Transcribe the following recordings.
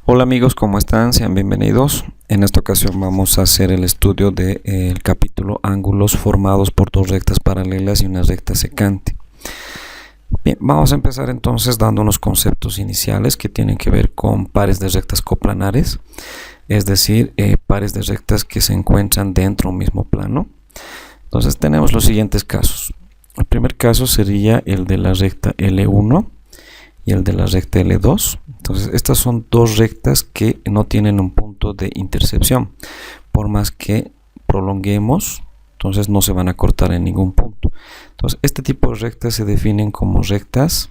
Hola amigos, ¿cómo están? Sean bienvenidos. En esta ocasión vamos a hacer el estudio del capítulo ángulos formados por dos rectas paralelas y una recta secante. Bien, vamos a empezar entonces dando unos conceptos iniciales que tienen que ver con pares de rectas coplanares, es decir, pares de rectas que se encuentran dentro de un mismo plano. Entonces tenemos los siguientes casos. El primer caso sería el de la recta L1 y el de la recta L2. Entonces estas son dos rectas que no tienen un punto de intersección. Por más que prolonguemos, entonces no se van a cortar en ningún punto. Entonces este tipo de rectas se definen como rectas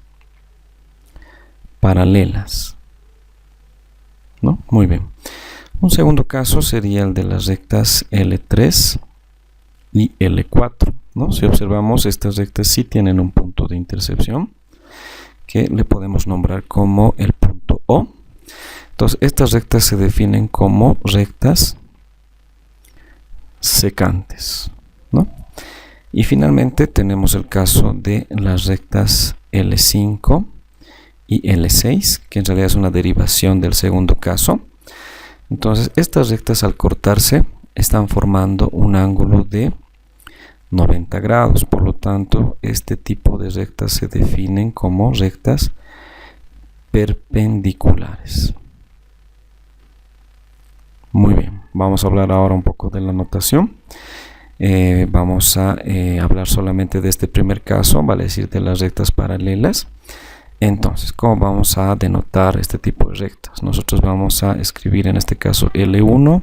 paralelas, ¿no? Muy bien. Un segundo caso sería el de las rectas L3 y L4, ¿no? Si observamos, estas rectas sí tienen un punto de intersección que le podemos nombrar como el punto O. Entonces estas rectas se definen como rectas secantes, ¿no? Y finalmente tenemos el caso de las rectas L5 y L6, que en realidad es una derivación del segundo caso. Entonces estas rectas, al cortarse, están formando un ángulo de 90 grados, por lo tanto este tipo de rectas se definen como rectas perpendiculares. Muy bien, vamos a hablar ahora un poco de la notación. Vamos a hablar solamente de este primer caso, vale decir, de las rectas paralelas. Entonces, ¿cómo vamos a denotar este tipo de rectas? Nosotros vamos a escribir en este caso L1,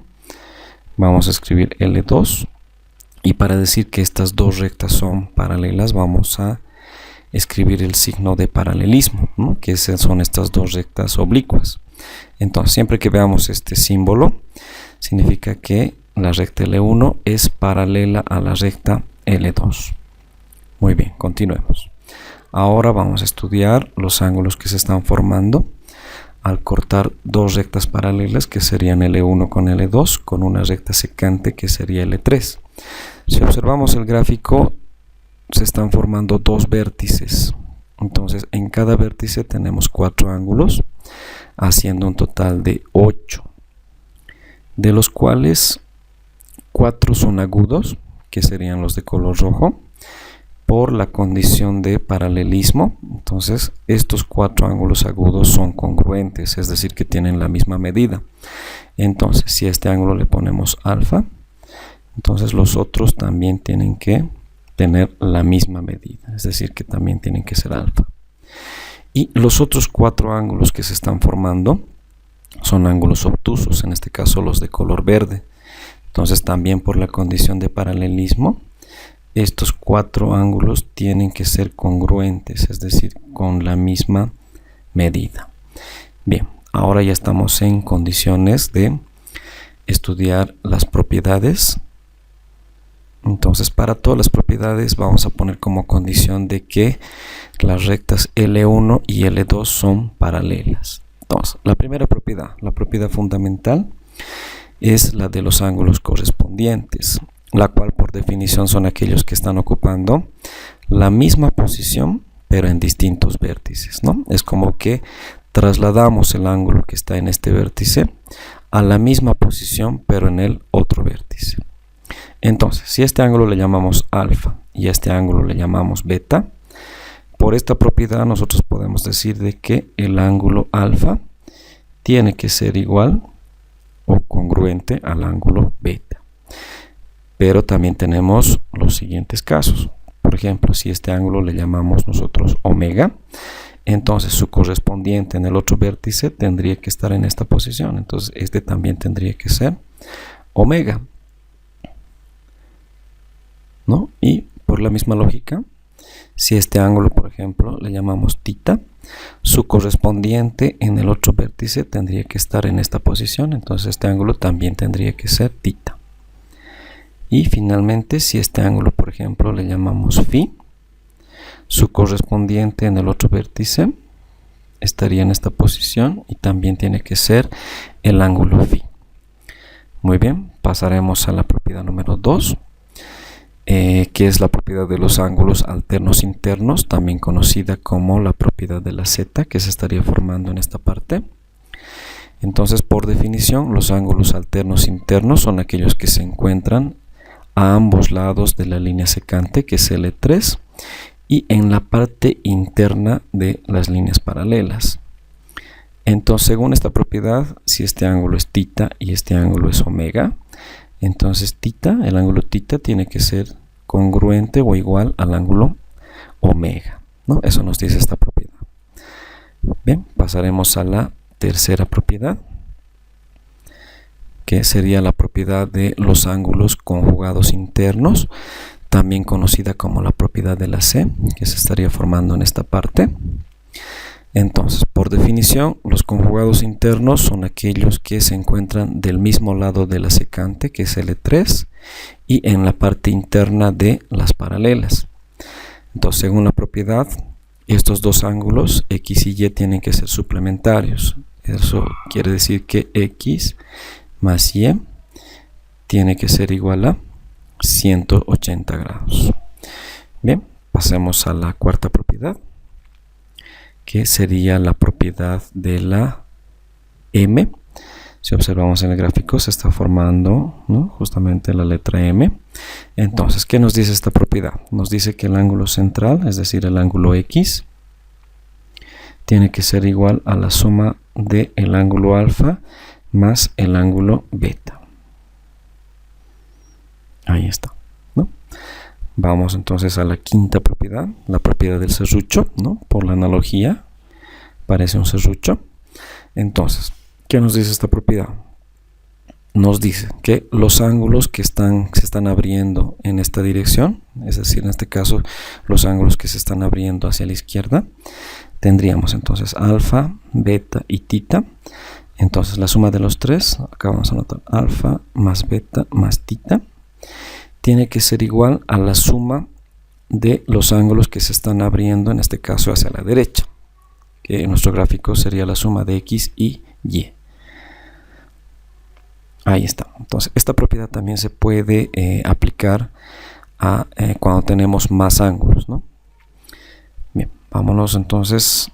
vamos a escribir L2. Y para decir que estas dos rectas son paralelas, vamos a escribir el signo de paralelismo, ¿no? Que son estas dos rectas oblicuas. Entonces, siempre que veamos este símbolo, significa que la recta L1 es paralela a la recta L2. Muy bien, continuemos. Ahora vamos a estudiar los ángulos que se están formando al cortar dos rectas paralelas, que serían L1 con L2, con una recta secante que sería L3. Si observamos el gráfico, se están formando dos vértices. Entonces, en cada vértice tenemos 4 ángulos, haciendo un total de 8, de los cuales 4 son agudos, que serían los de color rojo, por la condición de paralelismo. Entonces, estos 4 ángulos agudos son congruentes, es decir, que tienen la misma medida. Entonces, si a este ángulo le ponemos alfa, entonces los otros también tienen que tener la misma medida, es decir, que también tienen que ser alfa. Y los otros 4 ángulos que se están formando son ángulos obtusos, en este caso los de color verde. Entonces también por la condición de paralelismo, estos 4 ángulos tienen que ser congruentes, es decir, con la misma medida. Bien, ahora ya estamos en condiciones de estudiar las propiedades. Entonces, para todas las propiedades vamos a poner como condición de que las rectas L1 y L2 son paralelas. Entonces, la primera propiedad, la propiedad fundamental, es la de los ángulos correspondientes, la cual por definición son aquellos que están ocupando la misma posición pero en distintos vértices, ¿no? Es como que trasladamos el ángulo que está en este vértice a la misma posición pero en el otro vértice. Entonces, si a este ángulo le llamamos alfa y a este ángulo le llamamos beta, por esta propiedad nosotros podemos decir de que el ángulo alfa tiene que ser igual o congruente al ángulo beta. Pero también tenemos los siguientes casos. Por ejemplo, si este ángulo le llamamos nosotros omega, entonces su correspondiente en el otro vértice tendría que estar en esta posición. Entonces este también tendría que ser omega, ¿no? Y por la misma lógica, si este ángulo, por ejemplo, le llamamos tita, su correspondiente en el otro vértice tendría que estar en esta posición. Entonces este ángulo también tendría que ser tita. Y finalmente, si este ángulo, por ejemplo, le llamamos phi, su correspondiente en el otro vértice estaría en esta posición y también tiene que ser el ángulo phi. Muy bien, pasaremos a la propiedad número 2, que es la propiedad de los ángulos alternos internos, también conocida como la propiedad de la z, que se estaría formando en esta parte. Entonces, por definición, los ángulos alternos internos son aquellos que se encuentran a ambos lados de la línea secante, que es L3, y en la parte interna de las líneas paralelas. Entonces, según esta propiedad, si este ángulo es θ y este ángulo es omega, entonces θ, el ángulo θ tiene que ser congruente o igual al ángulo omega, ¿no? Eso nos dice esta propiedad. Bien, pasaremos a la tercera propiedad, que sería la propiedad de los ángulos conjugados internos, también conocida como la propiedad de la C, que se estaría formando en esta parte. Entonces, por definición, los conjugados internos son aquellos que se encuentran del mismo lado de la secante, que es L3, y en la parte interna de las paralelas. Entonces, según la propiedad, estos dos ángulos, X y Y, tienen que ser suplementarios. Eso quiere decir que X más Y tiene que ser igual a 180 grados. Bien, pasemos a la cuarta propiedad, que sería la propiedad de la M. Si observamos en el gráfico, se está formando, ¿no?, justamente la letra M. Entonces, ¿qué nos dice esta propiedad? Nos dice que el ángulo central, es decir, el ángulo X, tiene que ser igual a la suma del ángulo alfa más el ángulo beta. Ahí está, ¿no? Vamos entonces a la quinta propiedad, la propiedad del serrucho, ¿no? Por la analogía, parece un serrucho. Entonces, ¿qué nos dice esta propiedad? Nos dice que los ángulos que se están abriendo en esta dirección, es decir, en este caso, los ángulos que se están abriendo hacia la izquierda, tendríamos entonces alfa, beta y θ. Entonces, la suma de los tres, acá vamos a anotar alfa más beta más θ, tiene que ser igual a la suma de los ángulos que se están abriendo, en este caso hacia la derecha, que en nuestro gráfico sería la suma de X y Y. Ahí está. Entonces, esta propiedad también se puede aplicar a cuando tenemos más ángulos, ¿no? Bien, vámonos entonces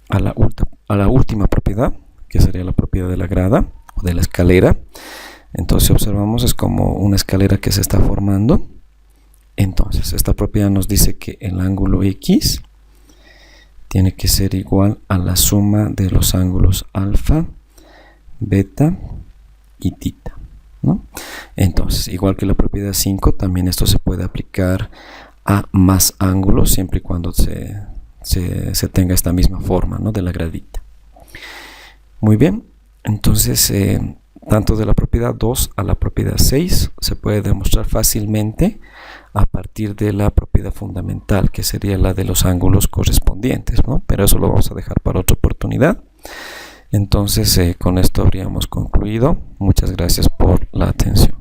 a la última propiedad, que sería la propiedad de la grada o de la escalera. Entonces, observamos, es como una escalera que se está formando. Entonces, esta propiedad nos dice que el ángulo X tiene que ser igual a la suma de los ángulos alfa, beta y θ, ¿no? Entonces, igual que la propiedad 5, también esto se puede aplicar a más ángulos, siempre y cuando se tenga esta misma forma, ¿no?, de la gradita. Muy bien, entonces tanto de la propiedad 2 a la propiedad 6 se puede demostrar fácilmente a partir de la propiedad fundamental, que sería la de los ángulos correspondientes, ¿no? Pero eso lo vamos a dejar para otra oportunidad. Entonces, con esto habríamos concluido. Muchas gracias por la atención.